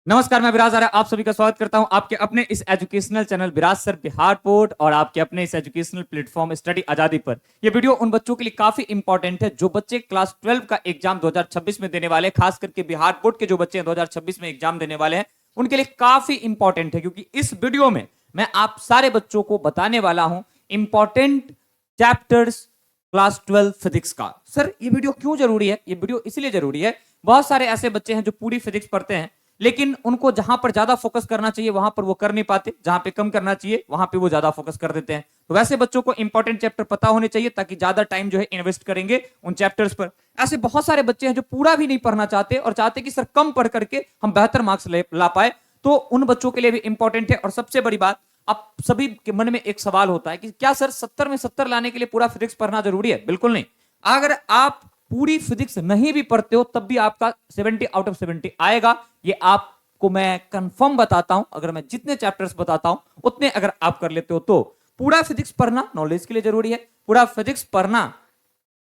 नमस्कार, मैं विराज आर्य आप सभी का स्वागत करता हूं आपके अपने इस एजुकेशनल चैनल विराज सर बिहार पोर्ट और आपके अपने इस एजुकेशनल प्लेटफॉर्म स्टडी आजादी पर। यह वीडियो उन बच्चों के लिए काफी इंपॉर्टेंट है जो बच्चे क्लास 12 का एग्जाम 2026 में देने वाले हैं। खास करके बिहार बोर्ड के जो बच्चे 2026 में एग्जाम देने वाले हैं उनके लिए काफी इंपॉर्टेंट है, क्योंकि इस वीडियो में मैं आप सारे बच्चों को बताने वाला हूं इंपॉर्टेंट चैप्टर्स क्लास 12 फिजिक्स का। सर ये वीडियो क्यों जरूरी है? ये वीडियो इसलिए जरूरी है, बहुत सारे ऐसे बच्चे हैं जो पूरी फिजिक्स पढ़ते हैं लेकिन उनको जहां पर ज्यादा फोकस करना चाहिए वहां पर वो कर नहीं पाते, जहां पे कम करना चाहिए वहां पे वो ज्यादा फोकस कर देते हैं। तो वैसे बच्चों को इंपॉर्टेंट चैप्टर पता होने चाहिए ताकि ज्यादा टाइम जो है इन्वेस्ट करेंगे उन चैप्टर्स पर। ऐसे बहुत सारे बच्चे हैं जो पूरा भी नहीं पढ़ना चाहते और चाहते कि सर कम पढ़ करके हम बेहतर मार्क्स ला पाए, तो उन बच्चों के लिए भी इंपॉर्टेंट है। और सबसे बड़ी बात, अब सभी के मन में एक सवाल होता है कि क्या सर 70 में 70 लाने के लिए पूरा फिजिक्स पढ़ना जरूरी है? बिल्कुल नहीं। अगर आप पूरी फिजिक्स नहीं भी पढ़ते हो तब भी आपका 70 आउट ऑफ 70 आएगा, ये आपको मैं कंफर्म बताता हूं। अगर मैं जितने चैप्टर्स बताता हूं उतने अगर आप कर लेते हो तो पूरा फिजिक्स पढ़ना नॉलेज के लिए जरूरी है, पूरा फिजिक्स पढ़ना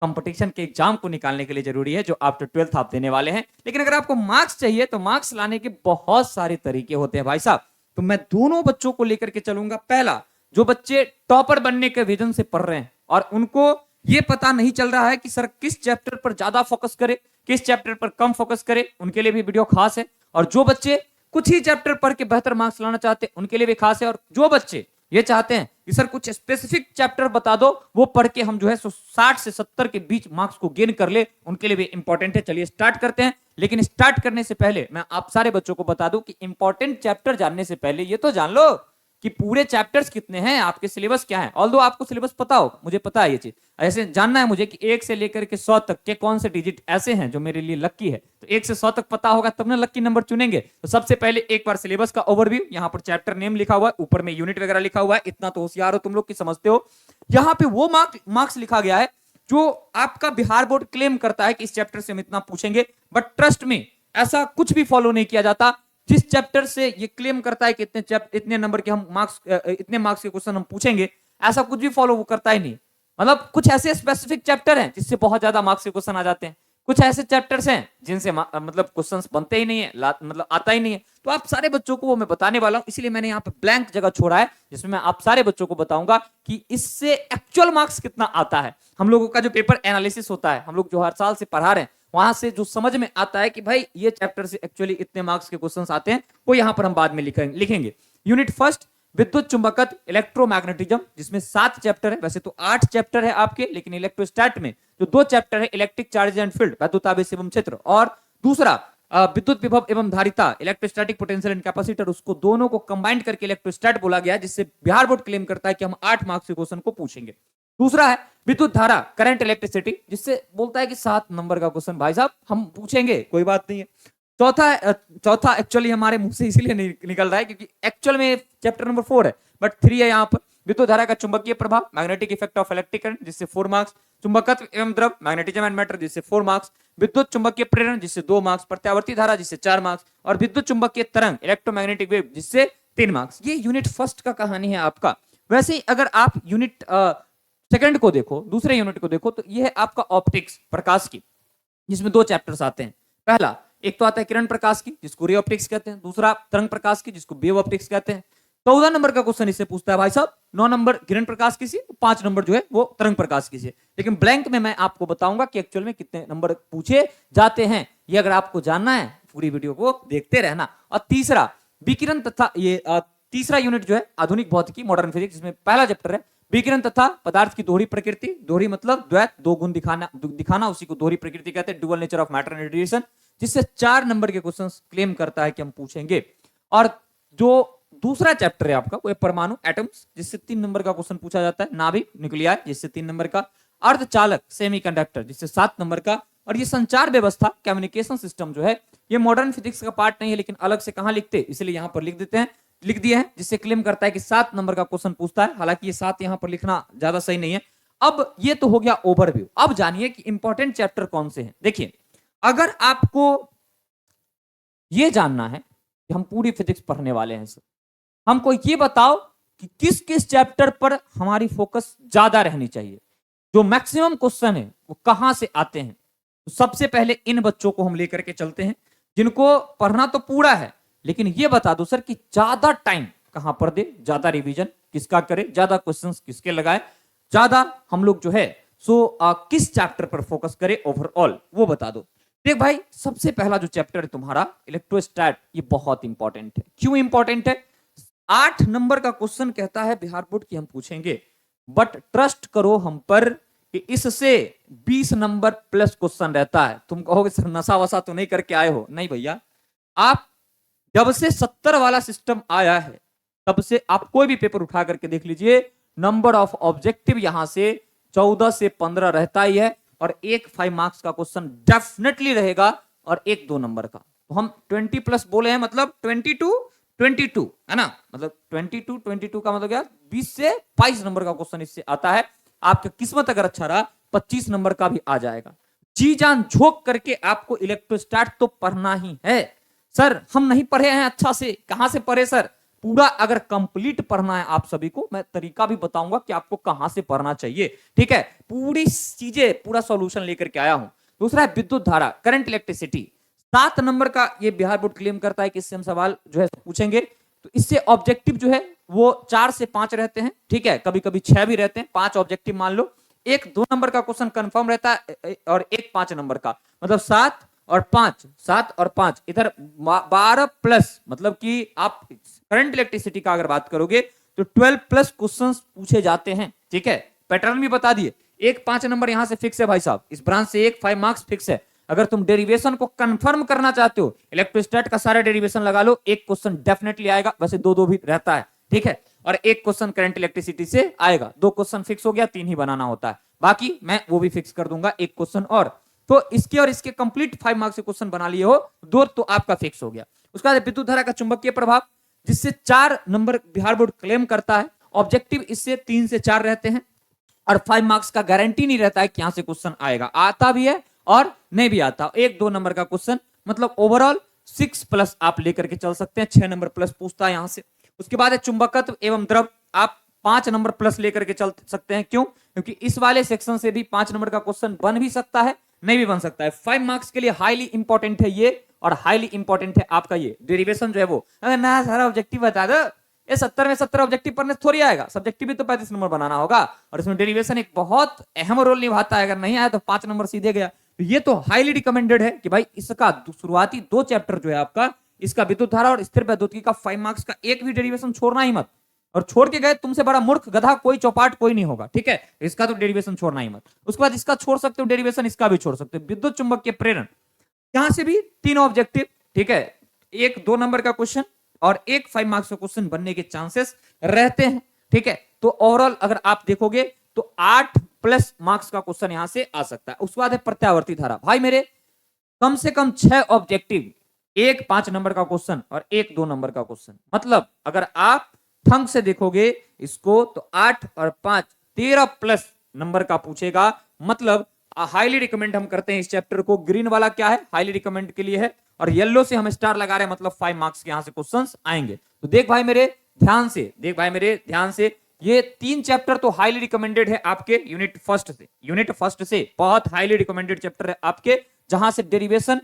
कंपटीशन के एग्जाम को निकालने के लिए जरूरी है जो आफ्टर 12th आप देने वाले हैं। लेकिन अगर आपको मार्क्स चाहिए तो मार्क्स लाने के बहुत सारे तरीके होते हैं भाई साहब। तो मैं दोनों बच्चों को लेकर के चलूंगा। पहला, जो बच्चे टॉपर बनने के विजन से पढ़ रहे हैं और उनको ये पता नहीं चल रहा है कि सर किस चैप्टर पर ज्यादा फोकस करे, किस चैप्टर पर कम फोकस करे, उनके लिए भी वीडियो खास है। और जो बच्चे कुछ ही चैप्टर पढ़ के बेहतर मार्क्स लाना चाहते हैं उनके लिए भी खास है। और जो बच्चे ये चाहते हैं कि सर कुछ स्पेसिफिक चैप्टर बता दो, वो पढ़ के हम जो है 60 से 70 के बीच मार्क्स को गेन कर ले, उनके लिए भी इंपॉर्टेंट है। चलिए स्टार्ट करते हैं। लेकिन स्टार्ट करने से पहले मैं आप सारे बच्चों को बता दूं कि इंपॉर्टेंट चैप्टर जानने से पहले ये तो जान लो कि पूरे चैप्टर्स कितने हैं, आपके सिलेबस क्या है। ऑल्दो आपको सिलेबस पता हो, मुझे पता है ये चीज, ऐसे जानना है मुझे कि 1 से लेकर के 100 तक के कौन से डिजिट ऐसे हैं जो मेरे लिए लक्की है। तो 1 से 100 तक पता होगा तब ना लक्की नंबर चुनेंगे। तो सबसे पहले एक बार सिलेबस का ओवरव्यू, यहाँ पर चैप्टर नेम लिखा हुआ है, ऊपर में यूनिट वगैरह लिखा हुआ है। इतना तो होशियार हो तुम लोग की समझते हो। यहाँ पे वो मार्क्स लिखा गया है जो आपका बिहार बोर्ड क्लेम करता है कि इस चैप्टर से हम इतना पूछेंगे, बट ट्रस्ट में ऐसा कुछ भी फॉलो नहीं किया जाता। जिस चैप्टर से ये क्लेम करता है कि इतने नंबर के हम मार्क्स, इतने मार्क्स के क्वेश्चन हम पूछेंगे, ऐसा कुछ भी फॉलो वो करता ही नहीं। मतलब कुछ ऐसे स्पेसिफिक चैप्टर हैं जिससे बहुत ज्यादा मार्क्स के क्वेश्चन आ जाते हैं, कुछ ऐसे चैप्टर्स हैं जिनसे मतलब क्वेश्चंस बनते ही नहीं है, मतलब आता ही नहीं है। तो आप सारे बच्चों को वो मैं बताने वाला हूं, इसलिए मैंने यहाँ पे ब्लैंक जगह छोड़ा है जिसमें मैं आप सारे बच्चों को बताऊंगा कि इससे एक्चुअल मार्क्स कितना आता है। हम लोगों का जो पेपर एनालिसिस होता है, हम लोग जो हर साल से पढ़ा रहे हैं, वहां से जो समझ में आता है कि भाई ये चैप्टर से एक्चुअली इतने मार्क्स के क्वेश्चंस आते हैं, वो यहां पर हम बाद में लिखेंगे। यूनिट फर्स्ट, विद्युत चुंबकत्व इलेक्ट्रोमैग्नेटिज्म, जिसमें 7 चैप्टर है। वैसे तो 8 चैप्टर है आपके, लेकिन इलेक्ट्रोस्टैट में जो 2 चैप्टर है, इलेक्ट्रिक चार्ज एंड फील्ड, वैद्युत आवेश एवं क्षेत्र, और दूसरा विद्युत विभव एवं धारिता, इलेक्ट्रोस्टैटिक पोटेंशियल एंड कैपेसिटर, उसको दोनों को कंबाइंड करके इलेक्ट्रोस्टैट बोला गया, जिससे बिहार बोर्ड क्लेम करता है कि हम 8 मार्क्स के क्वेश्चन को पूछेंगे। दूसरा है विद्युत धारा, करंट इलेक्ट्रिसिटी, जिससे बोलता है कि 7 नंबर का क्वेश्चन भाई साहब हम पूछेंगे, कोई बात नहीं है। चौथा एक्चुअली हमारे मुंह से इसीलिए निकल रहा है क्योंकि एक्चुअल में चैप्टर नंबर 4 है, बट 3 है यहाँ पर। विद्युत धारा का चुंबकीय प्रभाव, magnetic effect of electric current, जिससे 4 मार्क्स। चुंबकत्व एवं द्रव, मैग्नेटिज्म एंड मैटर, जिससे 4 मार्क्स। विद्युत चुंबकीय प्रेरण, जिससे 2 मार्क्स। प्रत्यावर्ती धारा, जिससे 4 मार्क्स। और विद्युत चुंबकीय तरंग, इलेक्ट्रोमैग्नेटिक वेव, जिससे 3 मार्क्स। ये यूनिट फर्स्ट का कहानी है आपका। वैसे ही अगर आप यूनिट सेकंड को देखो, दूसरे यूनिट को देखो, तो ये है आपका ऑप्टिक्स, प्रकाश की, जिसमें 2 चैप्टर्स आते हैं। पहला एक तो आता है किरण प्रकाश की, जिसको रे ऑप्टिक्स कहते हैं। दूसरा तरंग प्रकाश की, जिसको वेव ऑप्टिक्स कहते हैं। 14 नंबर का क्वेश्चन इससे पूछता है भाई साहब। 9 नंबर किरण प्रकाश की, 5 नंबर जो है वो तरंग प्रकाश की। लेकिन ब्लैंक में मैं आपको बताऊंगा कि एक्चुअल में कितने नंबर पूछे जाते हैं। ये अगर आपको जानना है पूरी वीडियो को देखते रहना। और तीसरा विकिरण तथा ये तीसरा यूनिट जो है आधुनिक भौतिकी, मॉडर्न फिजिक्स, जिसमें पहला चैप्टर है विकिरण तथा पदार्थ की दोहरी प्रकृति। दोहरी मतलब द्वैत, 2 गुण दिखाना, उसी को दोहरी प्रकृति कहते हैं। Dual nature of matter and radiation, जिससे 4 नंबर के क्वेश्चंस क्लेम करता है कि हम पूछेंगे। और जो दूसरा चैप्टर है आपका वो है परमाणु, एटम्स, जिससे 3 नंबर का क्वेश्चन पूछा जाता है। नाभिक, न्यूक्लियाई, जिससे 3 नंबर का। अर्धचालक, सेमीकंडक्टर, जिससे 7 नंबर का। और ये संचार व्यवस्था, कम्युनिकेशन सिस्टम जो है, ये मॉडर्न फिजिक्स का पार्ट नहीं है, लेकिन अलग से कहां लिखते, इसलिए यहां पर लिख दिए हैं, जिससे क्लेम करता है कि 7 नंबर का क्वेश्चन पूछता है। हालांकि ये 7 यहां पर लिखना ज्यादा सही नहीं है। अब ये तो हो गया ओवरव्यू। अब जानिए कि इंपॉर्टेंट चैप्टर कौन से हैं। देखिए, अगर आपको यह जानना है कि हम पूरी फिजिक्स पढ़ने वाले हैं, हमको ये बताओ कि किस किस चैप्टर पर हमारी फोकस ज्यादा रहनी चाहिए, जो मैक्सिमम क्वेश्चन है वो कहां से आते हैं। तो सबसे पहले इन बच्चों को हम लेकर के चलते हैं जिनको पढ़ना तो पूरा है, लेकिन ये बता दो सर कि ज्यादा टाइम कहां पर दे, ज्यादा रिवीजन किसका करे, ज्यादा क्वेश्चंस किसके लगाए, ज्यादा हम लोग जो है किस चैप्टर पर फोकस करें ओवरऑल, वो बता दो। देख भाई, सबसे पहला जो चैप्टर है तुम्हारा इलेक्ट्रोस्टैट, ये बहुत इंपॉर्टेंट है। क्यों इंपॉर्टेंट है? 8 नंबर का क्वेश्चन कहता है बिहार बोर्ड की हम पूछेंगे, बट ट्रस्ट करो हम पर कि इससे 20 नंबर प्लस क्वेश्चन रहता है। तुम कहोगे सर नशा वसा तो नहीं करके आए हो? नहीं भैया, आप जब से 70 वाला सिस्टम आया है तब से आप कोई भी पेपर उठा करके देख लीजिए, नंबर ऑफ ऑब्जेक्टिव यहां से 14 से 15 रहता ही है, और एक 5 मार्क्स का क्वेश्चन डेफिनेटली रहेगा, और एक 2 नंबर का। तो हम 20 प्लस बोले हैं, मतलब 22 है ना, मतलब 22 का मतलब क्या, 20 से 22 नंबर का क्वेश्चन इससे आता है। आपकी किस्मत अगर अच्छा रहा 25 नंबर का भी आ जाएगा। जी जान झोंक करके आपको इलेक्ट्रोस्टैट तो पढ़ना ही है। सर हम नहीं पढ़े हैं अच्छा से, कहां से पढ़े सर? पूरा अगर कंप्लीट पढ़ना है आप सभी को, मैं तरीका भी बताऊंगा कि आपको कहां से पढ़ना चाहिए, ठीक है? पूरी चीजें, पूरा सॉल्यूशन लेकर के आया हूं। दूसरा है विद्युत धारा, करंट इलेक्ट्रिसिटी, 7 नंबर का ये बिहार बोर्ड क्लेम करता है कि इससे हम सवाल जो है पूछेंगे। तो इससे ऑब्जेक्टिव जो है वो 4 से 5 रहते हैं, ठीक है? कभी कभी 6 भी रहते हैं, 5 ऑब्जेक्टिव मान लो। एक 2 नंबर का क्वेश्चन कंफर्म रहता है, और एक 5 नंबर का, मतलब 7 और 5 इधर 12 प्लस, मतलब कि आप करंट इलेक्ट्रिसिटी का अगर बात करोगे तो 12 प्लस क्वेश्चंस पूछे जाते हैं, ठीक है? पैटर्न भी बता दिए। एक 5 नंबर यहां से फिक्स है भाई साहब, इस ब्रांच से एक 5 मार्क्स फिक्स है। अगर तुम डेरिवेशन को कंफर्म करना चाहते हो, इलेक्ट्रोस्टैट का सारा डेरिवेशन लगा लो, एक क्वेश्चन डेफिनेटली आएगा, वैसे 2-2 भी रहता है, ठीक है? और एक क्वेश्चन करंट इलेक्ट्रिसिटी से आएगा। 2 क्वेश्चन फिक्स हो गया, 3 ही बनाना होता है, बाकी मैं वो भी फिक्स कर दूंगा, एक क्वेश्चन और। तो इसके और इसके कंप्लीट 5 मार्क्स के क्वेश्चन बना लिए हो, 2 तो आपका फिक्स हो गया। उसके बाद विद्युत धारा का चुंबकीय प्रभाव, जिससे 4 नंबर बिहार बोर्ड क्लेम करता है। ऑब्जेक्टिव इससे 3 से 4 रहते हैं, और 5 मार्क्स का गारंटी नहीं रहता है कि यहां से क्वेश्चन आएगा, आता भी है और नहीं भी आता। 1-2 नंबर का क्वेश्चन, मतलब ओवरऑल 6 प्लस आप लेकर के चल सकते हैं, 6 नंबर प्लस पूछता है यहां से। उसके बाद है चुंबकत्व एवं द्रव, आप 5 नंबर प्लस लेकर के चल सकते हैं। क्यों? क्योंकि इस वाले सेक्शन से भी 5 नंबर का क्वेश्चन बन भी सकता है, नहीं भी बन सकता है। 5 मार्क्स के लिए हाईली इंपॉर्टेंट है ये, और हाईली इंपॉर्टेंट है आपका ये डेरिवेशन जो है वो। अगर ना सारा ऑब्जेक्टिव बता दो, ये 70 में 70 ऑब्जेक्टिव पढ़ने थोड़ी आएगा, सब्जेक्टिव भी तो 35 नंबर बनाना होगा, और इसमें डेरिवेशन एक बहुत अहम रोल निभाता है। अगर नहीं आया तो 5 नंबर सीधे गया। तो ये तो हाईली रिकमेंडेड है कि भाई इसका शुरुआती 2 चैप्टर जो है आपका, इसका विद्युत धारा और स्थिर वैद्युतिकी का 5 मार्क्स का एक भी डेरिवेशन छोड़ना ही मत। और छोड़ के गए तुमसे बड़ा मूर्ख गधा कोई चौपाट कोई नहीं होगा, ठीक है? इसका तो डेरिवेशन छोड़ना ही मत। उसके बाद इसका छोड़ सकते हो डेरिवेशन, इसका भी छोड़ सकते हो। विद्युत चुंबकीय प्रेरण, यहां से भी 3 ऑब्जेक्टिव, ठीक है? एक 2 नंबर का क्वेश्चन और एक 5 मार्क्स का क्वेश्चन बनने के चांसेस रहते हैं, ठीक है? तो ओवरऑल अगर आप देखोगे तो 8 प्लस मार्क्स का क्वेश्चन यहां से आ सकता है। उसके बाद है प्रत्यावर्ती धारा, भाई मेरे कम से कम 6 ऑब्जेक्टिव, एक 5 नंबर का क्वेश्चन और एक 2 नंबर का क्वेश्चन। मतलब अगर आप ढंग से देखोगे इसको तो 8 और 5 13 प्लस नंबर का पूछेगा। मतलब हाईली रिकमेंड हम करते हैं इस चैप्टर को। ग्रीन वाला क्या है, हाईली रिकमेंड के लिए है, और येलो से हम स्टार लगा रहे हैं, मतलब 5 मार्क्स के यहां से क्वेश्चंस आएंगे। तो देख भाई मेरे ध्यान से, देख भाई मेरे ध्यान से, ये 3 चैप्टर तो हाईली रिकमेंडेड है आपके यूनिट फर्स्ट से बहुत हाईली रिकमेंडेड चैप्टर है आपके, जहां से डेरिवेशन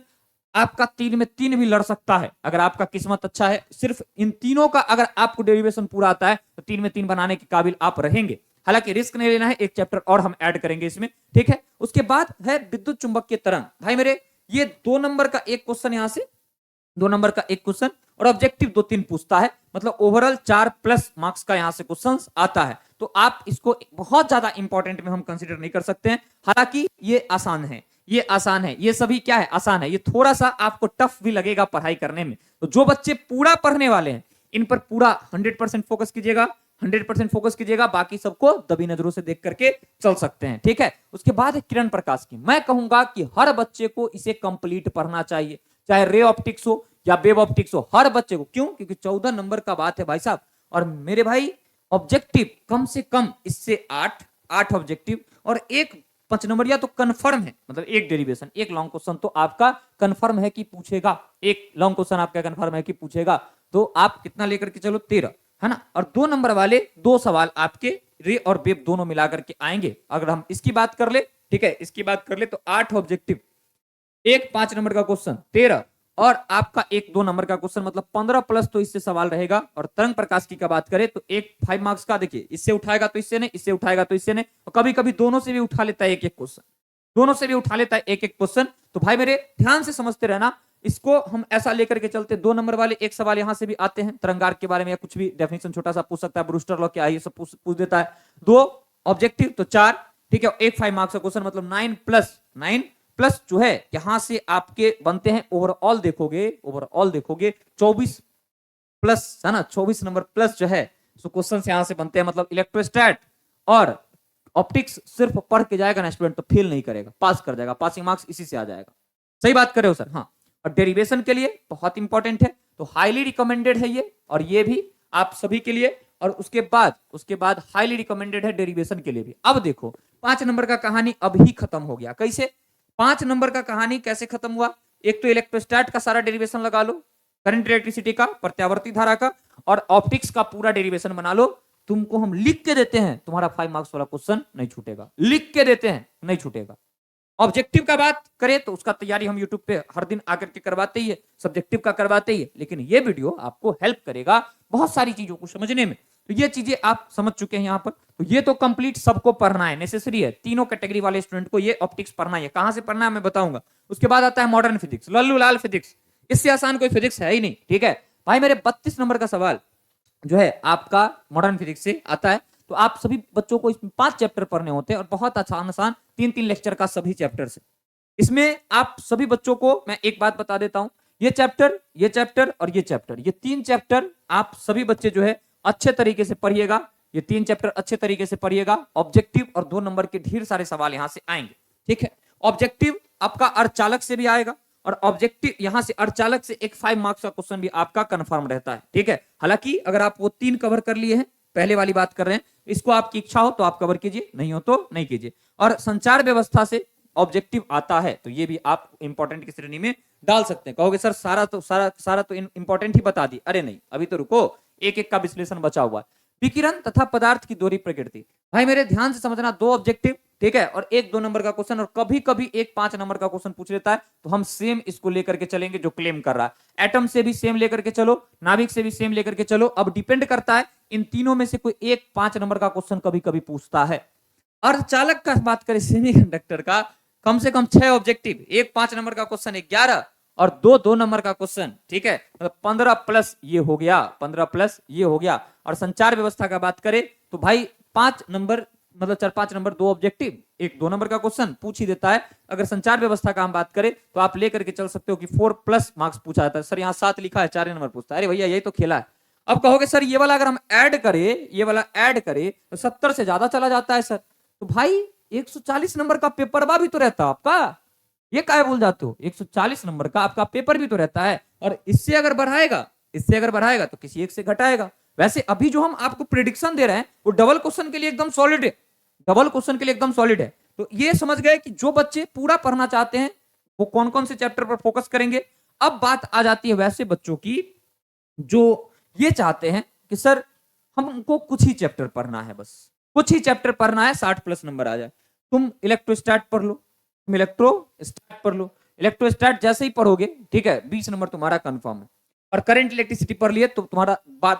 आपका 3 में 3 भी लड़ सकता है अगर आपका किस्मत अच्छा है। सिर्फ इन तीनों का अगर आपको डेरिवेशन पूरा आता है तो 3 में 3 बनाने के काबिल आप रहेंगे। हालांकि रिस्क नहीं लेना है, एक चैप्टर और हम ऐड करेंगे इसमें, ठीक है? उसके बाद है विद्युत चुंबकीय तरंग, भाई मेरे ये 2 नंबर का एक क्वेश्चन, यहां से 2 नंबर का एक क्वेश्चन, और ऑब्जेक्टिव 2-3 पूछता है। मतलब ओवरऑल 4 प्लस मार्क्स का यहां से क्वेश्चन आता है। तो आप इसको बहुत ज्यादा इंपॉर्टेंट में हम कंसीडर नहीं कर सकते हैं। हालांकि ये आसान है, ये आसान है, ये सभी क्या है, आसान है। ये थोड़ा सा आपको टफ भी लगेगा पढ़ाई करने में। तो जो बच्चे पूरा पढ़ने वाले हैं इन पर पूरा 100% फोकस कीजिएगा, 100% फोकस कीजिएगा। बाकी सबको दबी नजरों से देख करके चल सकते हैं, ठीक है? उसके बाद है किरण प्रकाश की, मैं कहूंगा कि हर बच्चे को इसे कंप्लीट पढ़ना चाहिए, चाहे रे ऑप्टिक्स हो या वेव ऑप्टिक्स हो, हर बच्चे को। क्यों? क्योंकि 14 नंबर का बात है भाई साहब। और मेरे भाई ऑब्जेक्टिव कम से कम इससे 8 ऑब्जेक्टिव और एक 5 नंबरिया तो कंफर्म है। मतलब एक डेरिवेशन, एक लॉन्ग क्वेश्चन तो आपका कंफर्म है कि पूछेगा, एक लॉन्ग क्वेश्चन आपका कंफर्म है कि पूछेगा। तो आप कितना लेकर के चलो, 13, है ना? और 2 नंबर वाले 2 सवाल आपके रे और वेव दोनों मिला करके आएंगे। अगर हम इसकी बात कर ले, ठीक है, इसकी बात कर ले तो 8 ऑब्जेक्टिव, एक 5 नंबर का क्वेश्चन 13, और आपका एक 2 नंबर का क्वेश्चन, मतलब 15 प्लस तो इससे सवाल रहेगा। और तरंग प्रकाश की बात करें तो एक 5 मार्क्स का, देखिए इससे उठाएगा तो इससे नहीं, इससे उठाएगा तो इससे नहीं, और कभी कभी दोनों से भी उठा लेता है एक एक क्वेश्चन, दोनों से भी उठा लेता है एक एक क्वेश्चन। तो भाई मेरे ध्यान से समझते रहना, इसको हम ऐसा लेकर के चलते, 2 नंबर वाले एक सवाल यहां से भी आते हैं तरंगार के बारे में, या कुछ भी डेफिनेशन छोटा सा पूछ सकता है, ब्रूस्टर लॉ क्या है ये सब पूछ देता है। 2 ऑब्जेक्टिव तो 4, ठीक है, एक 5 मार्क्स का क्वेश्चन, मतलब 9 प्लस जो है यहां से आपके बनते हैं, ओवरऑल देखोगे 24 प्लस, है ना, 24 नंबर प्लस जो है सो क्वेश्चन यहां से बनते हैं। मतलब इलेक्ट्रोस्टैट और ऑप्टिक्स सिर्फ पढ़ के जाएगा ना स्टूडेंट तो फेल नहीं करेगा, पास कर जाएगा, पासिंग मार्क्स इसी से आ जाएगा। सही बात कर रहे हो सर? हाँ। और डेरिवेशन के लिए बहुत इंपॉर्टेंट है, तो हाईली रिकमेंडेड है ये, और ये भी आप सभी के लिए। और उसके बाद हाईली रिकमेंडेड है डेरिवेशन के लिए भी। अब देखो 5 नंबर का कहानी अभी खत्म हो गया। कैसे 5 नंबर का कहानी कैसे खत्म हुआ? एक तो इलेक्ट्रोस्टैट का सारा डेरिवेशन लगा लो, करंट इलेक्ट्रिसिटी का, प्रत्यावर्ती धारा का, और ऑप्टिक्स का पूरा डेरिवेशन बना लो। तुमको हम लिख के देते हैं, तुम्हारा 5 मार्क्स वाला क्वेश्चन नहीं छूटेगा, लिख के देते हैं, नहीं छूटेगा। ऑब्जेक्टिव का बात करें तो उसका तैयारी हम YouTube पे हर दिन आकर के करवाते ही है, सब्जेक्टिव का करवाते ही है, लेकिन ये वीडियो आपको हेल्प करेगा बहुत सारी चीजों को समझने में। तो ये चीजें आप समझ चुके हैं यहाँ पर। तो ये तो कंप्लीट सबको पढ़ना है, नेसेसरी है, तीनों कैटेगरी वाले स्टूडेंट को ये ऑप्टिक्स पढ़ना है। कहां से पढ़ना है मैं बताऊंगा। उसके बाद आता है मॉडर्न फिजिक्स, लल्लू लाल फिजिक्स, इससे आसान कोई फिजिक्स है ही नहीं, ठीक है भाई मेरे। 32 नंबर का सवाल जो है आपका मॉडर्न फिजिक्स से आता है। तो आप सभी बच्चों को इसमें 5 चैप्टर पढ़ने होते हैं, और बहुत आसान 3-3 लेक्चर का सभी चैप्टर से। इसमें आप सभी बच्चों को मैं एक बात बता देता हूं, ये चैप्टर और ये चैप्टर, ये 3 चैप्टर आप सभी बच्चे जो है अच्छे तरीके से पढ़िएगा। ये 3 चैप्टर अच्छे तरीके से पढ़िएगा। ऑब्जेक्टिव और 2 नंबर के ढेर सारे सवाल यहां से आएंगे, ठीक है। ऑब्जेक्टिव आपका अर्धचालक से भी आएगा, और ऑब्जेक्टिव यहां से अर्धचालक से एक 5 मार्क्स का क्वेश्चन भी आपका कंफर्म रहता है, ठीक है। हालांकि अगर आप वो 3 कवर कर लिए हैं, पहले वाली बात कर रहे हैं, इसको आपकी इच्छा हो तो आप कवर कीजिए, नहीं हो तो नहीं कीजिए। और संचार व्यवस्था से ऑब्जेक्टिव आता है, तो ये भी आप इंपॉर्टेंट की श्रेणी में डाल सकते हैं। कहोगे सर सारा तो इंपॉर्टेंट ही बता दी। अरे नहीं, अभी तो रुको, एक एक का विश्लेषण बचा हुआ है। विकिरण तथा पदार्थ की दोहरी प्रकृति, भाई मेरे ध्यान से समझना, 2 ऑब्जेक्टिव, ठीक है, और एक 2 नंबर का क्वेश्चन, और कभी कभी एक 5 नंबर का क्वेश्चन पूछ लेता है, तो हम सेम इसको लेकर के चलेंगे जो क्लेम कर रहा है। एटम से भी सेम लेकर के चलो, नाभिक से भी सेम लेकर के चलो। अब डिपेंड करता है इन तीनों में से कोई एक 5 नंबर का क्वेश्चन कभी कभी पूछता है। अर्धचालक का बात करें, सेमीकंडक्टर का, कम से कम 6 ऑब्जेक्टिव, एक 5 नंबर का क्वेश्चन 11, और 2 नंबर का क्वेश्चन, ठीक है, मतलब 15 प्लस ये हो गया, 15 प्लस ये हो गया। और संचार व्यवस्था का बात करें तो भाई 5 नंबर, मतलब 4-5 नंबर, 2 ऑब्जेक्टिव, एक 2 नंबर का क्वेश्चन पूछ ही देता है। अगर संचार व्यवस्था का हम बात करें तो आप लेकर के चल सकते हो कि 4 प्लस मार्क्स पूछा जाता है। सर यहाँ 7 लिखा है, 4 नंबर पूछता है, अरे भैया यही तो खेला है। अब कहोगे सर ये वाला अगर हम ऐड करें, ये वाला ऐड करें तो 70 से ज्यादा चला जाता है सर। तो भाई 140 नंबर का पेपर भी तो रहता है आपका, ये काहे भूल जाते हो, 140 नंबर का आपका पेपर भी तो रहता है। और इससे अगर बढ़ाएगा तो किसी एक से घटाएगा। वैसे अभी जो हम आपको प्रिडिक्शन दे रहे हैं वो डबल क्वेश्चन के लिए एकदम सॉलिड है, डबल क्वेश्चन के लिए एकदम सॉलिड है। तो ये समझ गए कि जो बच्चे पूरा पढ़ना चाहते हैं वो कौन कौन से चैप्टर पर फोकस करेंगे। अब बात आ जाती है वैसे बच्चों की जो ये चाहते हैं कि सर हमको कुछ ही चैप्टर पढ़ना है, बस कुछ ही चैप्टर पढ़ना है, 60 प्लस नंबर आ जाए। तुम इलेक्ट्रोस्टैट पढ़ लो, तुम इलेक्ट्रोस्टैट पढ़ लो, इलेक्ट्रोस्टैट जैसे ही पढ़ोगे, ठीक है, 20 नंबर तुम्हारा कंफर्म है। और करंट इलेक्ट्रिसिटी पढ़ लिए तो तुम्हारा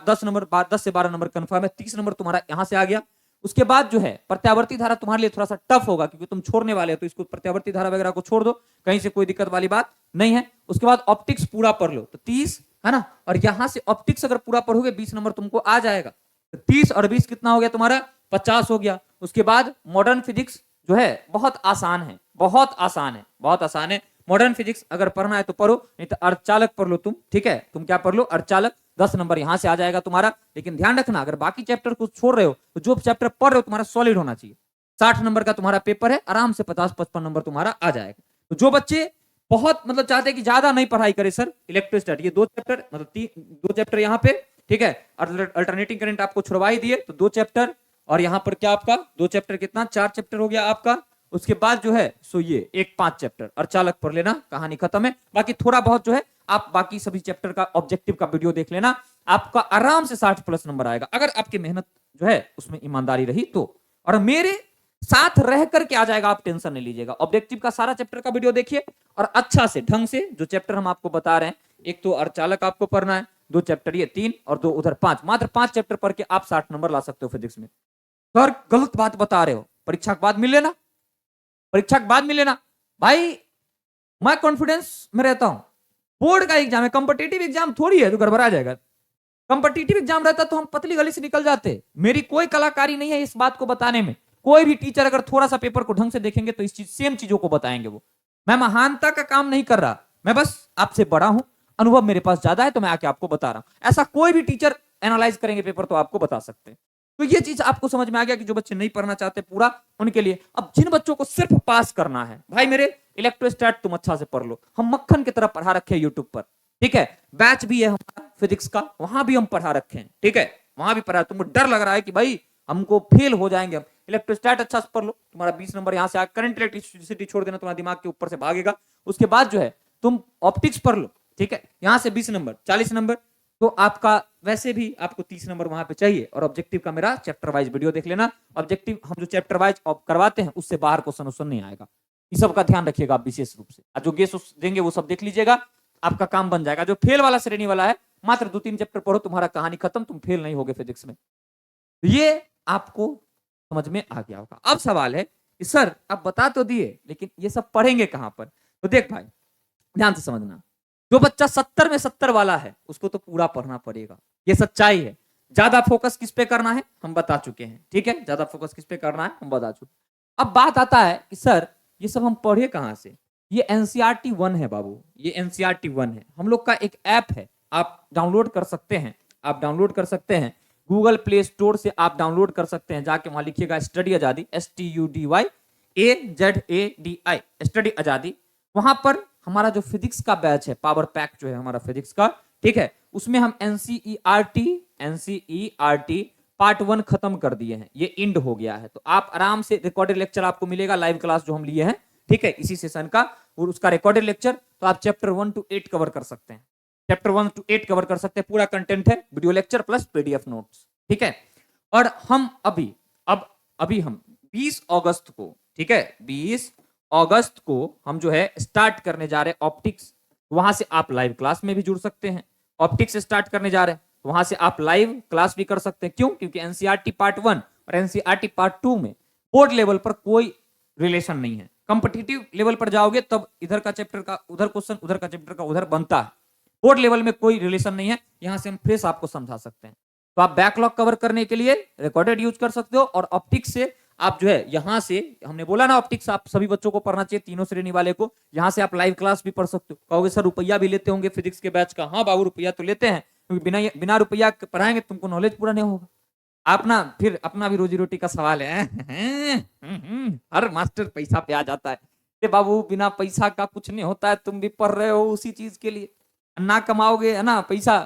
10 से 12 नंबर कंफर्म है, 30 नंबर तुम्हारा यहां से आ गया। उसके बाद जो है प्रत्यावर्ती धारा तुम्हारे लिए थोड़ा सा टफ होगा, क्योंकि तुम छोड़ने वाले हो, तो इसको प्रत्यावर्ती धारा वगैरह को छोड़ दो, कहीं से कोई दिक्कत वाली बात नहीं है। उसके बाद ऑप्टिक्स पूरा पढ़ लो, तो 30 है ना, और यहां से ऑप्टिक्स अगर पूरा पढ़ोगे 20 नंबर तुमको आ जाएगा। तो 30 और 20 कितना हो गया तुम्हारा, 50 हो गया। उसके बाद मॉडर्न फिजिक्स जो है बहुत आसान है, बहुत आसान है। मॉडर्न फिजिक्स अगर पढ़ना है तो पढ़ो, नहीं तो अर्धचालक पढ़ लो तुम, ठीक है। तुम क्या पढ़ लो, अर्धचालक, 10 नंबर यहां से आ जाएगा तुम्हारा। लेकिन ध्यान रखना, अगर बाकी चैप्टर को छोड़ रहे हो तो जो चैप्टर पढ़ रहे हो तुम्हारा सॉलिड होना चाहिए। 60 नंबर का तुम्हारा पेपर है, आराम से 50-55 नंबर तुम्हारा आ जाएगा। तो जो बच्चे बहुत मतलब चाहते हैं कि ज्यादा नहीं पढ़ाई करे सर, इलेक्ट्रोस्टैट ये 2 चैप्टर, मतलब 2 चैप्टर यहाँ पे, ठीक है, अल्टरनेटिंग करंट आपको छुड़वा ही दिए, तो 2 चैप्टर, और यहाँ पर क्या आपका 2 चैप्टर, कितना 4 चैप्टर हो गया आपका। उसके बाद जो है सो ये एक 5 चैप्टर अर्धचालक पढ़ लेना, कहानी खत्म है। बाकी थोड़ा बहुत जो है आप बाकी सभी चैप्टर का ऑब्जेक्टिव का वीडियो देख लेना, आपका आराम से 60 प्लस नंबर आएगा, अगर आपकी मेहनत जो है उसमें ईमानदारी रही तो। और मेरे साथ रह करके आ जाएगा, आप टेंशन नहीं लीजिएगा। ऑब्जेक्टिव का सारा चैप्टर का वीडियो देखिए और अच्छा से ढंग से जो चैप्टर हम आपको बता रहे हैं, एक तो अर्धचालक आपको पढ़ना है, 2 चैप्टर ये 3 और 2 उधर 5, मात्र 5 चैप्टर पढ़ के आप 60 नंबर ला सकते हो फिजिक्स में। सर गलत बात बता रहे हो, परीक्षा के बाद मिल लेना, परीक्षा के बाद मिल लेना भाई। मैं कॉन्फिडेंस में रहता हूं, बोर्ड का एग्जाम है, कंपटीटिव एग्जाम थोड़ी है जो गड़बड़ा जाएगा। कंपटीटिव एग्जाम रहता तो हम पतली गली से निकल जाते। मेरी कोई कलाकारी नहीं है इस बात को बताने में। कोई भी टीचर अगर थोड़ा सा पेपर को ढंग से देखेंगे तो इस चीज सेम चीजों को बताएंगे वो। मैं महानता का काम नहीं कर रहा, मैं बस आपसे बड़ा हूं, अनुभव मेरे पास ज्यादा है तो मैं आके आपको बता रहा हूं। ऐसा कोई भी टीचर एनालाइज करेंगे पेपर तो आपको बता सकते हैं। तो ये चीज आपको समझ में आ गया कि जो बच्चे नहीं पढ़ना चाहते पूरा, उनके लिए। अब जिन बच्चों को सिर्फ पास करना है, भाई मेरे इलेक्ट्रोस्टैट तुम अच्छा से पढ़ लो, हम मक्खन की तरह पढ़ा रखे हैं यूट्यूब पर, ठीक है। बैच भी है हमारा फिजिक्स का, वहां भी हम पढ़ा रखे हैं, ठीक है, वहां भी पढ़ा। तुमको डर लग रहा है कि भाई हमको फेल हो जाएंगे हम, इलेक्ट्रोस्टैट अच्छा से पढ़ लो, तुम्हारा 20 नंबर यहां से आ, करंट इलेक्ट्रिसिटी छोड़ देना, तुम्हारा दिमाग के ऊपर से भागेगा। उसके बाद जो है तुम ऑप्टिक्स पढ़ लो, ठीक है, यहां से 20 नंबर 40 नंबर, तो आपका वैसे भी आपको 30 नंबर वहां पे चाहिए। और ऑब्जेक्टिव का मेरा चैप्टर वाइज वीडियो देख लेना। ऑब्जेक्टिव हम जो चैप्टर वाइज करवाते हैं उससे बाहर क्वेश्चन नहीं आएगा, इस सब का ध्यान रखिएगा आप विशेष रूप से। जो गेस देंगे वो सब देख लीजिएगा, आपका काम बन जाएगा। जो फेल वाला श्रेणी वाला है, मात्र 2-3 चैप्टर पढ़ो, तुम्हारा कहानी खत्म, तुम फेल नहीं होगे फिजिक्स में। ये आपको समझ में आ गया होगा। अब सवाल है कि सर आप बता तो दिए, लेकिन ये सब पढ़ेंगे कहां पर? तो देख भाई ध्यान से समझना, जो बच्चा 70 में 70 वाला है उसको तो पूरा पढ़ना पड़ेगा, ये सच्चाई है। ज्यादा फोकस किस पे करना है हम बता चुके हैं, ठीक है, ज्यादा फोकस किस पे करना है हम बता चुके। अब बात आता है कि सर ये सब हम पढ़े कहां से? ये एनसीईआरटी 1 है बाबू, ये एनसीईआरटी 1 है। हम लोग का एक ऐप है, आप डाउनलोड कर सकते हैं, आप डाउनलोड कर सकते हैं गूगल प्ले स्टोर से, आप डाउनलोड कर सकते हैं। जाके वहां लिखिएगा स्टडी आजादी, STUDYAZADI, स्टडी आजादी। वहां पर हमारा जो फिजिक्स का बैच है, पावर पैक जो है हमारा फिजिक्स का, ठीक है, उसमें हम एनसीईआरटी पार्ट 1 खत्म कर दिए हैं, ये इंड हो गया है। तो आप आराम से रिकॉर्डेड लेक्चर आपको मिलेगा, लाइव क्लास जो हम लिए हैं, ठीक है, इसी सेशन का, और उसका रिकॉर्डेड लेक्चर। तो आप चैप्टर 1 to 8 कवर कर सकते हैं, चैप्टर 1 to 8 कवर कर सकते हैं, पूरा कंटेंट है, video lecture plus PDF notes, ठीक है। और हम अभी हम 20 अगस्त को, ठीक है, 20 अगस्त को हम जो है स्टार्ट करने जा रहे हैं ऑप्टिक्स। वहां से आप लाइव क्लास में भी जुड़ सकते हैं, ऑप्टिक्स स्टार्ट करने जा रहे हैं, वहां से आप लाइव क्लास भी कर सकते हैं। क्यों? क्योंकि एनसीईआरटी पार्ट 1 और एनसीईआरटी पार्ट 2 में बोर्ड लेवल पर कोई रिलेशन नहीं है। कंपटीटिव लेवल पर जाओगे तब इधर का चैप्टर का उधर क्वेश्चन, उधर का चैप्टर का उधर बनता है। बोर्ड लेवल में कोई रिलेशन नहीं है, यहां से हम फ्रेश आपको समझा सकते हैं। तो आप बैकलॉग कवर करने के लिए रिकॉर्डेड यूज कर सकते हो, और ऑप्टिक्स से आप जो है यहां से, हमने बोला ना ऑप्टिक्स आप सभी बच्चों को पढ़ना चाहिए, तीनों श्रेणी वाले को, यहां से आप लाइव क्लास भी पढ़ सकते हो। कहोगे सर रुपया भी लेते होंगे फिजिक्स के बैच का? हाँ बाबू रुपया तो लेते हैं, क्योंकि बिना रुपया पढ़ाएंगे तुमको नॉलेज पूरा नहीं होगा। आप ना फिर अपना भी रोजी रोटी का सवाल है, हर मास्टर पैसा पे आ जाता है। बाबू बिना पैसा का कुछ नहीं होता है, तुम भी पढ़ रहे हो उसी चीज के लिए, ना कमाओगे है ना पैसा,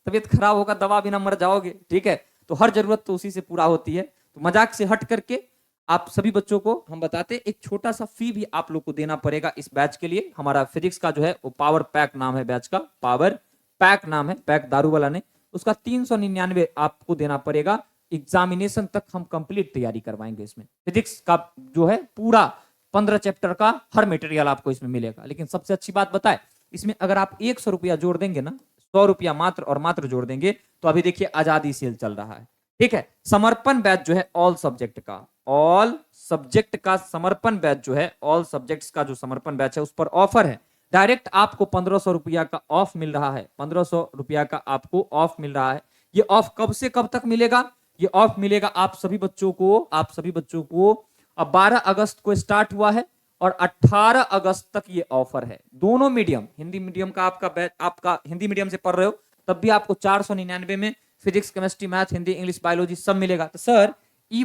तबीयत खराब होगा, दवा बिना मर जाओगे, ठीक है। तो हर जरूरत तो उसी से पूरा होती है। तो मजाक से हट करके आप सभी बच्चों को हम बताते, एक छोटा सा फी भी आप लोग को देना पड़ेगा इस बैच के लिए। हमारा फिजिक्स का जो है वो पावर पैक नाम है बैच का, पावर पैक नाम है, पैक दारू वाला ने, उसका 399 आपको देना पड़ेगा। एग्जामिनेशन तक हम कंप्लीट तैयारी करवाएंगे इसमें। फिजिक्स का जो है पूरा 15 चैप्टर का हर मटेरियल आपको इसमें मिलेगा। लेकिन सबसे अच्छी बात बताए, इसमें अगर आप 100 रुपया जोड़ देंगे ना, 100 रुपया मात्र और मात्र जोड़ देंगे, तो अभी देखिए आजादी सेल चल रहा है, ठीक है। समर्पण बैच जो है ऑल सब्जेक्ट का, ऑल सब्जेक्ट का समर्पण बैच जो है, ऑल सब्जेक्ट्स का जो समर्पण बैच है उस पर ऑफर है। डायरेक्ट आपको 1500 रुपया का ऑफ मिल रहा है, 1500 रुपया का आपको ऑफ मिल रहा है। ये ऑफ कब से कब तक मिलेगा? ये ऑफ मिलेगा आप सभी बच्चों को अब 12 अगस्त को स्टार्ट हुआ है और 18 अगस्त तक ये ऑफर है। दोनों मीडियम, हिंदी मीडियम का आपका हिंदी मीडियम से पढ़ रहे हो तब भी आपको 499 में physics, chemistry, math, Hindi, English, biology सब मिलेगा। तो सर ई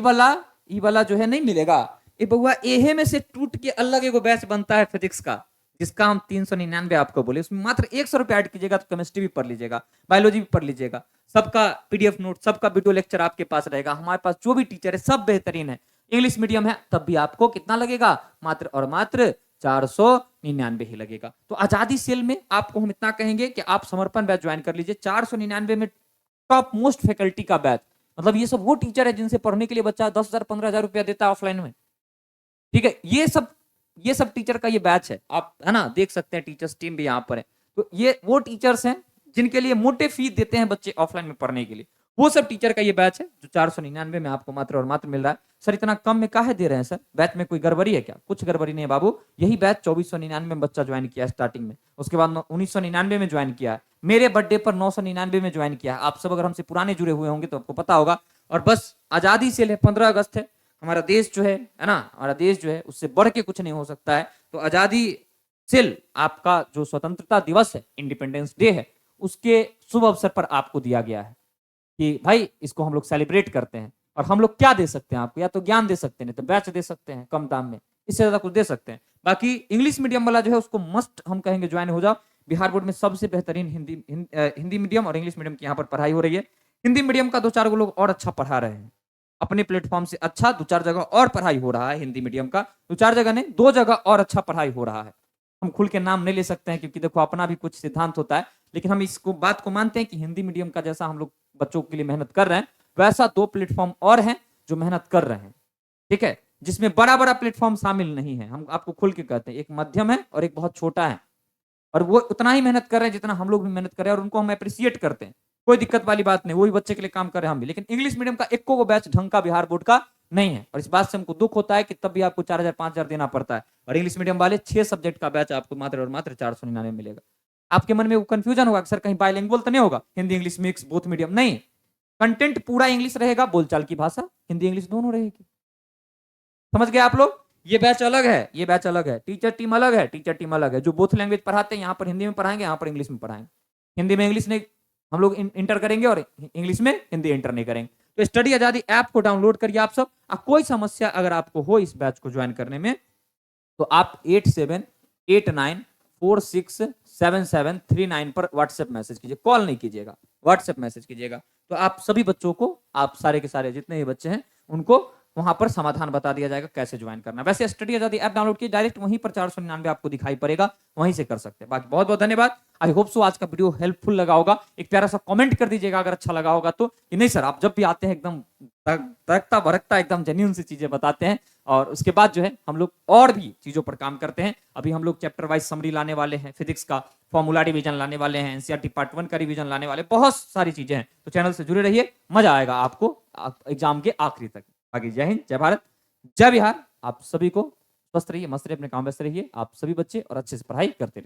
वाला जो है नहीं मिलेगा, ये बउआ एहे में से टूट के अलग एगो बैच बनता है फिजिक्स का, जिसका हम 399 आपको बोले, उसमें मात्र 100 रुपया ऐड कीजिएगा तो केमिस्ट्री भी पढ़ लीजिएगा, बायोलॉजी भी पढ़ लीजिएगा, सबका पीडीएफ नोट, सबका वीडियो लेक्चर आपके पास रहेगा। हमारे पास जो भी टीचर है सब बेहतरीन है। इंग्लिश मीडियम है तब भी आपको कितना लगेगा? मात्र और मात्र 499 ही लगेगा। तो आजादी सेल में आपको हम इतना कहेंगे कि आप समर्पण बैच ज्वाइन कर लीजिए। 499 में टॉप मोस्ट फैकल्टी का बैच, मतलब ये सब वो टीचर है जिनसे पढ़ने के लिए बच्चा 10,000 15,000 रुपया देता है ऑफलाइन में। ठीक है, ये सब टीचर का ये बैच है, आप है ना देख सकते हैं, टीचर्स टीम भी यहाँ पर है। तो ये वो टीचर्स हैं जिनके लिए मोटे फीस देते हैं बच्चे ऑफलाइन में पढ़ने के लिए, वो सब टीचर का ये बैच है जो 499 में आपको मात्र और मात्र मिल रहा है। सर इतना कम में काहे दे रहे हैं सर, बैच में कोई गड़बड़ी है क्या? कुछ गड़बड़ी नहीं है बाबू, यही बैच 2499 में बच्चा ज्वाइन किया स्टार्टिंग में, उसके बाद 1999 में ज्वाइन किया, मेरे बर्थडे पर 999 में ज्वाइन किया। आप सब अगर हमसे पुराने जुड़े हुए होंगे तो आपको पता होगा। और बस आजादी से ले 15 अगस्त है, हमारा देश जो है ना, हमारा देश जो है उससे बढ़ के कुछ नहीं हो सकता है। तो आजादी से आपका जो स्वतंत्रता दिवस है, इंडिपेंडेंस डे है, उसके शुभ अवसर पर आपको दिया गया है कि भाई इसको हम लोग सेलिब्रेट करते हैं। और हम लोग क्या दे सकते हैं आपको, या तो ज्ञान दे सकते हैं, नहीं तो बैच दे सकते हैं कम दाम में, इससे ज्यादा कुछ दे सकते हैं। बाकी इंग्लिश मीडियम वाला जो है उसको मस्ट हम कहेंगे ज्वाइन हो जाओ। बिहार बोर्ड में सबसे बेहतरीन हिंदी मीडियम और इंग्लिश मीडियम की यहाँ पर पढ़ाई हो रही है। हिंदी मीडियम का 2-4 लोग और अच्छा पढ़ा रहे हैं, अपने प्लेटफॉर्म से अच्छा 2-4 जगह और पढ़ाई हो रहा है। हिंदी मीडियम का 2-4 जगह नहीं, 2 जगह और अच्छा पढ़ाई हो रहा है। हम खुल के नाम नहीं ले सकते हैं क्योंकि देखो अपना भी कुछ सिद्धांत होता है, लेकिन हम इसको बात को मानते हैं कि हिंदी मीडियम का जैसा हम लोग बच्चों के लिए मेहनत कर रहे हैं, वैसा 2 प्लेटफॉर्म और हैं जो मेहनत कर रहे हैं। ठीक है, जिसमें बड़ा बड़ा प्लेटफॉर्म शामिल नहीं है, हम आपको खुल के कहते हैं, एक मध्यम है और एक बहुत छोटा है। और वो उतना ही मेहनत कर रहे हैं जितना हम लोग भी मेहनत कर रहे हैं, और उनको हम अप्रिशिएट करते हैं, कोई दिक्कत वाली बात नहीं, वही बच्चे के लिए काम कर रहे हैं हम भी। लेकिन इंग्लिश मीडियम का एक को बैच ढंग का बिहार बोर्ड का नहीं है, और इस बात से हमको दुख होता है कि तब भी आपको 4,000-5,000 देना पड़ता है। और इंग्लिश मीडियम वाले 6 सब्जेक्ट का बैच आपको मात्र और मात्र 499 मिलेगा। आपके मन में वो कंफ्यूजन होगा कि सर कहीं बाइलिंगुअल तो नहीं होगा, Hindi English mix both medium? नहीं, कंटेंट पूरा इंग्लिश रहेगा, बोलचाल की भाषा हिंदी इंग्लिश दोनों रहेगी। समझ गए आप लोग? ये बैच अलग है, ये बैच अलग है, टीचर टीम अलग है, टीचर टीम अलग है। जो बोथ लैंग्वेज पढ़ाते हैं, यहाँ पर हिंदी में पढ़ाएंगे, यहाँ पर इंग्लिश में पढ़ाएंगे। हिंदी में इंग्लिश नहीं हम लोग इंटर करेंगे और इंग्लिश में हिंदी इंटर नहीं करेंगे। तो स्टडी आजादी ऐप को डाउनलोड करिए आप सब। कोई समस्या अगर आपको हो इस बैच को ज्वाइन करने में, तो आप 8789467739 पर व्हाट्सएप मैसेज कीजिए, कॉल नहीं कीजिएगा, व्हाट्सएप मैसेज कीजिएगा। तो आप सभी बच्चों को, आप सारे के सारे जितने भी बच्चे हैं उनको वहां पर समाधान बता दिया जाएगा कैसे ज्वाइन करना। वैसे स्टडी आजादी ऐप डाउनलोड की डायरेक्ट वहीं पर 499 आपको दिखाई पड़ेगा, वहीं से कर सकते हैं। बाकी बहुत बहुत धन्यवाद। आई होप सो आज का वीडियो हेल्पफुल लगा होगा। एक प्यारा सा कमेंट कर दीजिएगा अगर अच्छा लगा होगा तो, कि नहीं सर आप जब भी आते हैं एकदम तड़कता भड़कता एकदम जेन्युइन सी चीजें बताते हैं। और उसके बाद जो है हम लोग और भी चीजों पर काम करते हैं। अभी हम लोग चैप्टर वाइज समरी लाने वाले हैं, फिजिक्स का फॉर्मूला रिवीजन लाने वाले हैं, एनसीईआरटी पार्ट 1 का रिवीजन लाने वाले, बहुत सारी चीजें हैं। तो चैनल से जुड़े रहिए, मजा आएगा आपको एग्जाम के आखिरी तक। आगे जय हिंद, जय भारत, जय बिहार। आप सभी को स्वस्थ रहिए, मस्त रहिए, अपने काम व्यस्त रहिए, आप सभी बच्चे, और अच्छे से पढ़ाई करते रहिए।